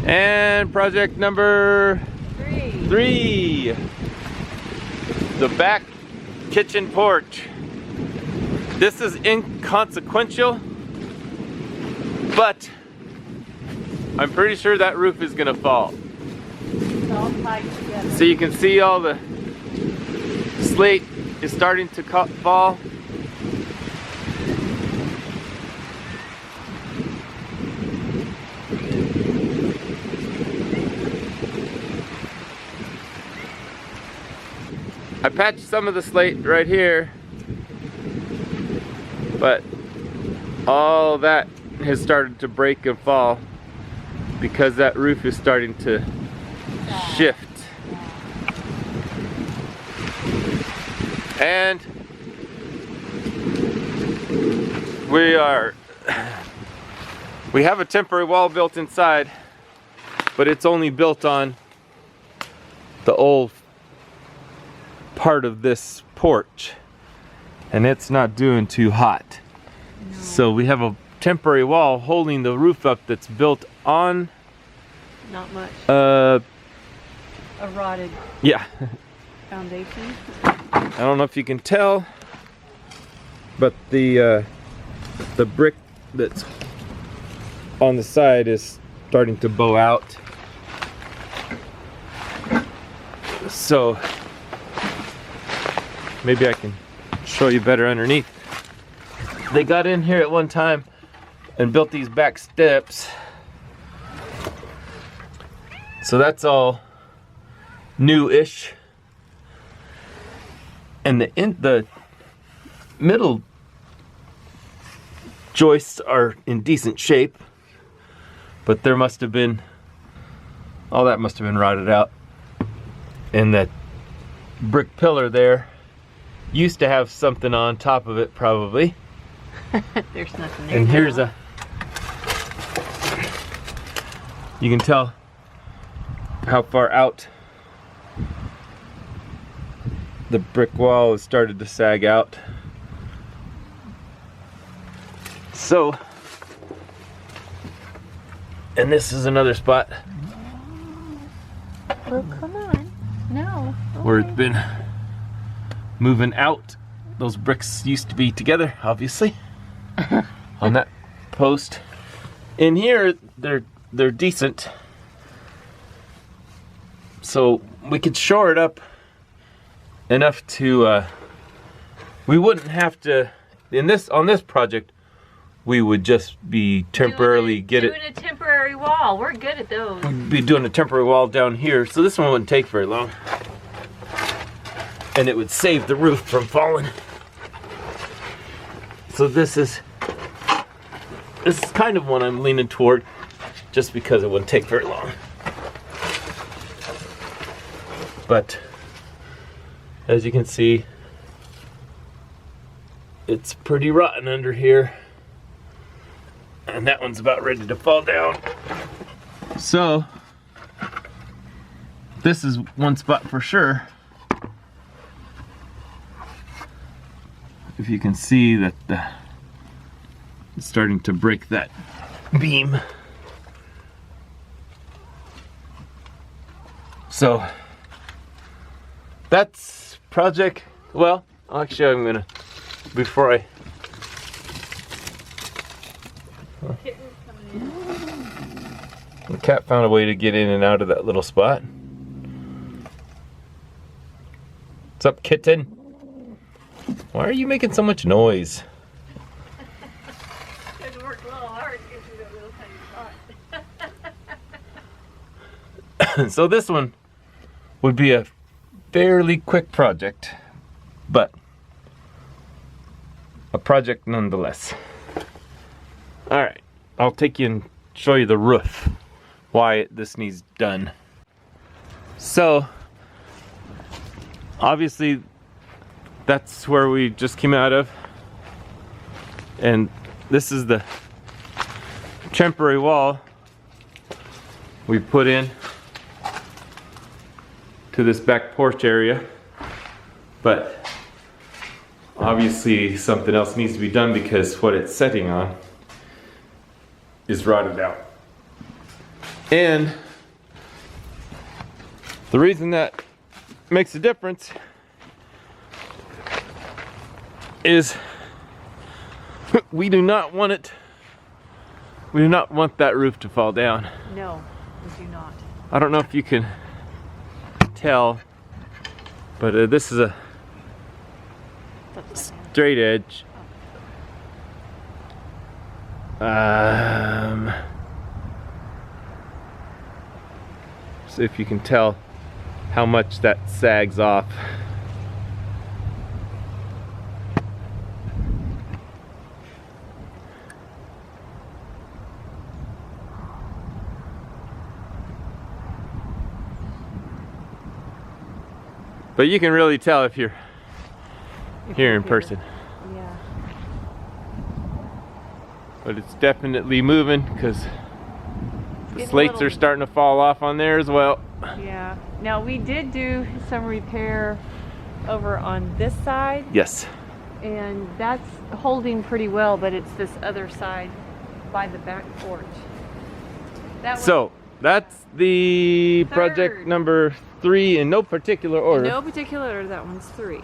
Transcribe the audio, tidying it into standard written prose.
And project number 3. The back kitchen porch. This is inconsequential, but I'm pretty sure that roof is gonna fall. It's all tied together. So you can see all the slate is starting to fall. I patched some of the slate right here, but all that has started to break and fall because that roof is starting to shift. And we have a temporary wall built inside, but it's only built on the old part of this porch, and it's not doing too hot. No. So we have a temporary wall holding the roof up that's built on not much. A rotted foundation. I don't know if you can tell, but the brick that's on the side is starting to bow out. So maybe I can show you better underneath. They got in here at one time and built these back steps. So that's all new-ish. And the middle joists are in decent shape, but there must have been, all that must have been rotted out. And that brick pillar there used to have something on top of it, probably. There's nothing there. And now. here's you can tell how far out the brick wall has started to sag out. So, and this is another spot. Well, come on. No. Where it's been moving out. Those bricks used to be together, obviously, on that post. In here, they're decent, so we could shore it up enough to. We wouldn't have to. On this project, we would just be temporarily doing a temporary wall. We're good at those. We'd be doing a temporary wall down here, so this one wouldn't take very long. And it would save the roof from falling. So this is kind of one I'm leaning toward, just because it wouldn't take very long. But as you can see, it's pretty rotten under here. And that one's about ready to fall down. So this is one spot for sure. If you can see that it's starting to break that beam. So that's project, well, actually I'm gonna, before I, the cat found a way to get in and out of that little spot. What's up, kitten? Why are you making so much noise? It worked a little hard to get through that little tiny spot. So this one would be a fairly quick project, but a project nonetheless. All right, I'll take you and show you the roof, why this needs done. So obviously that's where we just came out of, and this is the temporary wall we put in to this back porch area, but obviously something else needs to be done because what it's setting on is rotted out. And the reason that makes a difference is we do not want that roof to fall down. No, we do not. I don't know if you can tell, but this is a straight edge. See if you can tell how much that sags off. But you can really tell if you're here in person. Yeah. But it's definitely moving because the Getting slates a little- are starting to fall off on there as well. Yeah. Now we did do some repair over on this side, Yes. and that's holding pretty well, but it's this other side by the back porch. That So that's the project Third. number 3 in no particular one, order. in no particular order, that one's 3.